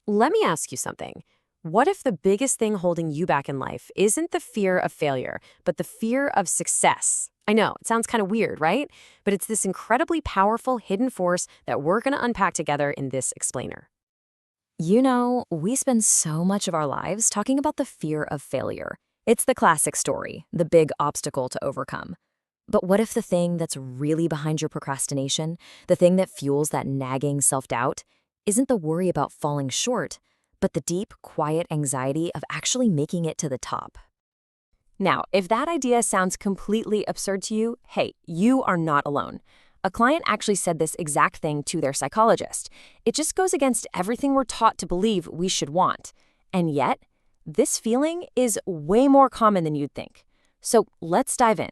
Let me ask you something. What if the biggest thing holding you back in life isn't the fear of failure, but the fear of success? I know, it sounds kind of weird, right? But it's this incredibly powerful hidden force that we're going to unpack together in this explainer. We spend so much of our lives talking about the fear of failure. It's the classic story, the big obstacle to overcome. But what if the thing that's really behind your procrastination, the thing that fuels that nagging self-doubt, isn't the worry about falling short, but the deep, quiet anxiety of actually making it to the top? Now, if that idea sounds completely absurd to you, hey, you are not alone. A client actually said this exact thing to their psychologist. It just goes against everything we're taught to believe we should want. And yet, this feeling is way more common than you'd think. So let's dive in.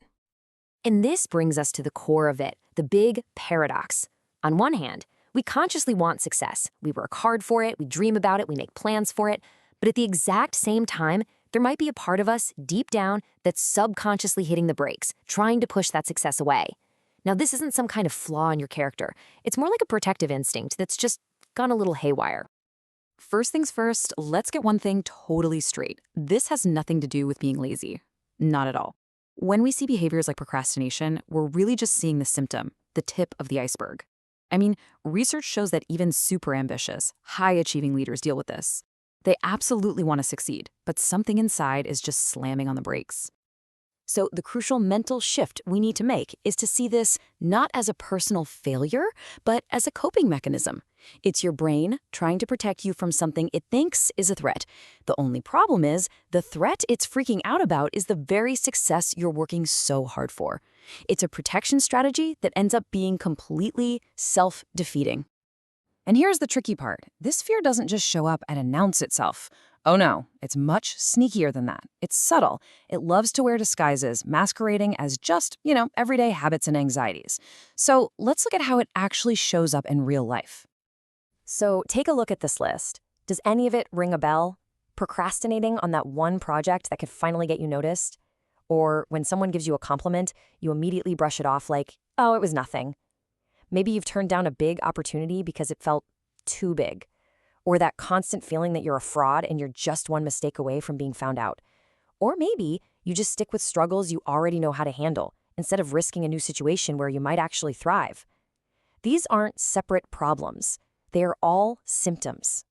And this brings us to the core of it, the big paradox. On one hand, we consciously want success. We work hard for it, we dream about it, we make plans for it. But at the exact same time, there might be a part of us deep down that's subconsciously hitting the brakes, trying to push that success away. Now, this isn't some kind of flaw in your character. It's more like a protective instinct that's just gone a little haywire. First things first, let's get one thing totally straight. This has nothing to do with being lazy. Not at all. When we see behaviors like procrastination, we're really just seeing the symptom, the tip of the iceberg. I mean, research shows that even super ambitious, high-achieving leaders deal with this. They absolutely want to succeed, but something inside is just slamming on the brakes. So the crucial mental shift we need to make is to see this not as a personal failure, but as a coping mechanism. It's your brain trying to protect you from something it thinks is a threat. The only problem is the threat it's freaking out about is the very success you're working so hard for. It's a protection strategy that ends up being completely self-defeating. And here's the tricky part. This fear doesn't just show up and announce itself. Oh no, it's much sneakier than that. It's subtle. It loves to wear disguises, masquerading as just, everyday habits and anxieties. So let's look at how it actually shows up in real life. So take a look at this list. Does any of it ring a bell? Procrastinating on that one project that could finally get you noticed? Or when someone gives you a compliment, you immediately brush it off like, oh, it was nothing. Maybe you've turned down a big opportunity because it felt too big. Or that constant feeling that you're a fraud and you're just one mistake away from being found out. Or maybe you just stick with struggles you already know how to handle, instead of risking a new situation where you might actually thrive. These aren't separate problems. They are all symptoms.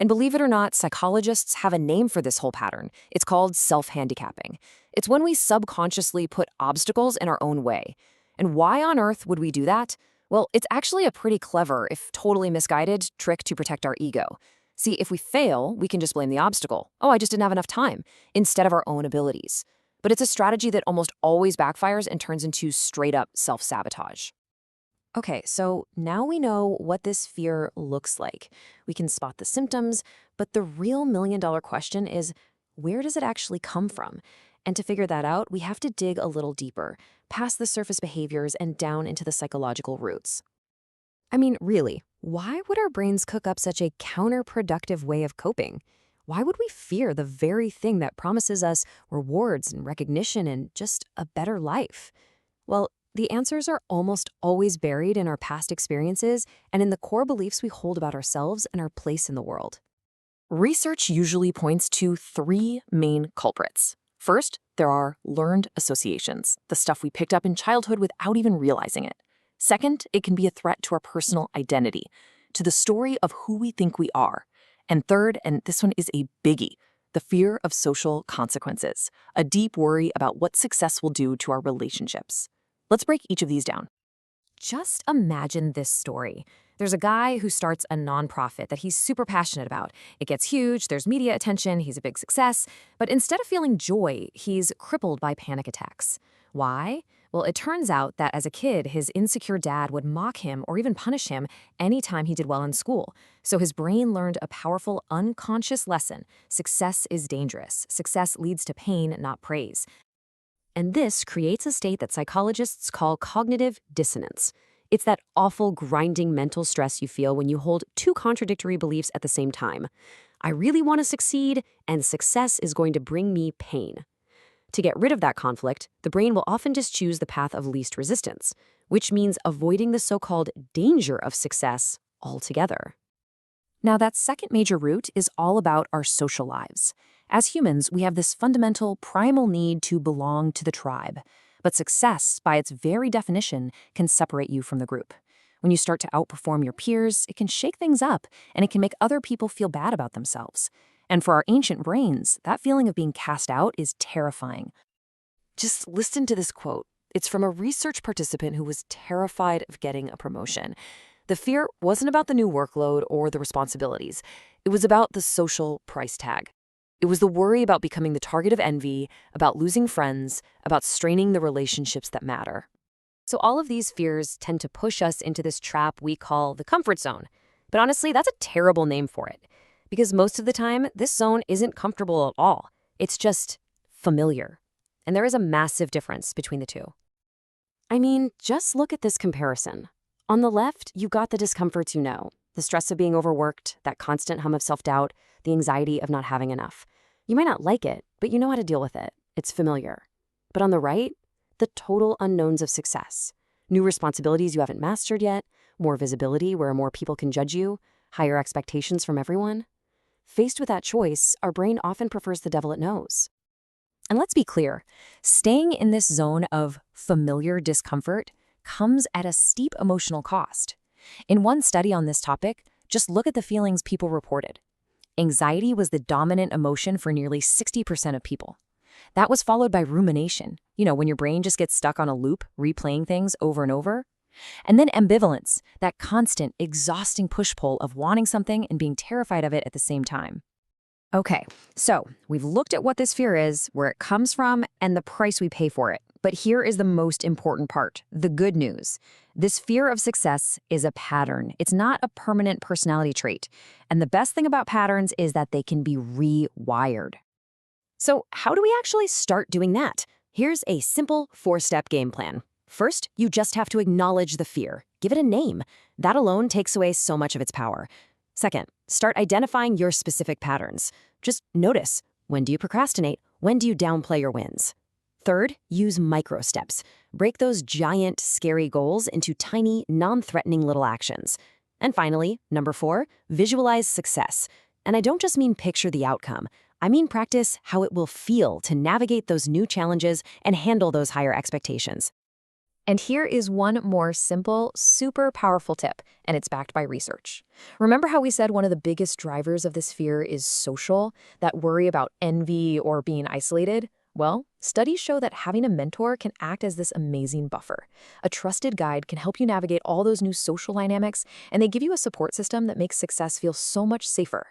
And believe it or not, psychologists have a name for this whole pattern. It's called self-handicapping. It's when we subconsciously put obstacles in our own way. And why on earth would we do that? Well, it's actually a pretty clever, if totally misguided, trick to protect our ego. See, if we fail, we can just blame the obstacle. Oh, I just didn't have enough time, instead of our own abilities. But it's a strategy that almost always backfires and turns into straight-up self-sabotage. Okay, so now we know what this fear looks like. We can spot the symptoms, but the real million-dollar question is, where does it actually come from? And to figure that out, we have to dig a little deeper, past the surface behaviors and down into the psychological roots. I mean, really, why would our brains cook up such a counterproductive way of coping? Why would we fear the very thing that promises us rewards and recognition and just a better life? Well, the answers are almost always buried in our past experiences and in the core beliefs we hold about ourselves and our place in the world. Research usually points to three main culprits. First, there are learned associations, the stuff we picked up in childhood without even realizing it. Second, it can be a threat to our personal identity, to the story of who we think we are. And third, and this one is a biggie, the fear of social consequences, a deep worry about what success will do to our relationships. Let's break each of these down. Just imagine this story. There's a guy who starts a nonprofit that he's super passionate about. It gets huge, there's media attention, he's a big success, but instead of feeling joy, he's crippled by panic attacks. Why? Well, it turns out that as a kid, his insecure dad would mock him or even punish him anytime he did well in school. So his brain learned a powerful unconscious lesson. Success is dangerous. Success leads to pain, not praise. And this creates a state that psychologists call cognitive dissonance. It's that awful, grinding mental stress you feel when you hold two contradictory beliefs at the same time. I really want to succeed, and success is going to bring me pain. To get rid of that conflict, the brain will often just choose the path of least resistance, which means avoiding the so-called danger of success altogether. Now, that second major root is all about our social lives. As humans, we have this fundamental, primal need to belong to the tribe. But success, by its very definition, can separate you from the group. When you start to outperform your peers, it can shake things up, and it can make other people feel bad about themselves. And for our ancient brains, that feeling of being cast out is terrifying. Just listen to this quote. It's from a research participant who was terrified of getting a promotion. The fear wasn't about the new workload or the responsibilities. It was about the social price tag. It was the worry about becoming the target of envy, about losing friends, about straining the relationships that matter. So all of these fears tend to push us into this trap we call the comfort zone. But honestly, that's a terrible name for it. Because most of the time, this zone isn't comfortable at all. It's just familiar. And there is a massive difference between the two. I mean, just look at this comparison. On the left, you've got the discomforts you know, the stress of being overworked, that constant hum of self-doubt, the anxiety of not having enough. You might not like it, but you know how to deal with it. It's familiar. But on the right, the total unknowns of success. New responsibilities you haven't mastered yet, more visibility where more people can judge you, higher expectations from everyone. Faced with that choice, our brain often prefers the devil it knows. And let's be clear, staying in this zone of familiar discomfort comes at a steep emotional cost. In one study on this topic, just look at the feelings people reported. Anxiety was the dominant emotion for nearly 60% of people. That was followed by rumination, when your brain just gets stuck on a loop, replaying things over and over. And then ambivalence, that constant, exhausting push-pull of wanting something and being terrified of it at the same time. Okay, so we've looked at what this fear is, where it comes from, and the price we pay for it. But here is the most important part, the good news. This fear of success is a pattern. It's not a permanent personality trait. And the best thing about patterns is that they can be rewired. So how do we actually start doing that? Here's a simple 4-step game plan. First, you just have to acknowledge the fear. Give it a name. That alone takes away so much of its power. Second, start identifying your specific patterns. Just notice, when do you procrastinate? When do you downplay your wins? Third, use micro steps. Break those giant, scary goals into tiny, non-threatening little actions. And finally, number 4, visualize success. And I don't just mean picture the outcome. I mean practice how it will feel to navigate those new challenges and handle those higher expectations. And here is one more simple, super powerful tip, and it's backed by research. Remember how we said one of the biggest drivers of this fear is social, that worry about envy or being isolated? Well, studies show that having a mentor can act as this amazing buffer. A trusted guide can help you navigate all those new social dynamics, and they give you a support system that makes success feel so much safer.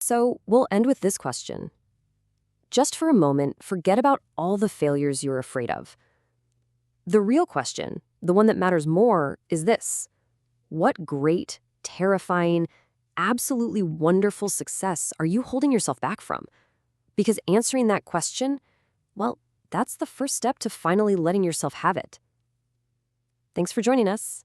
So we'll end with this question. Just for a moment, forget about all the failures you're afraid of. The real question, the one that matters more, is this. What great, terrifying, absolutely wonderful success are you holding yourself back from? Because answering that question, well, that's the first step to finally letting yourself have it. Thanks for joining us.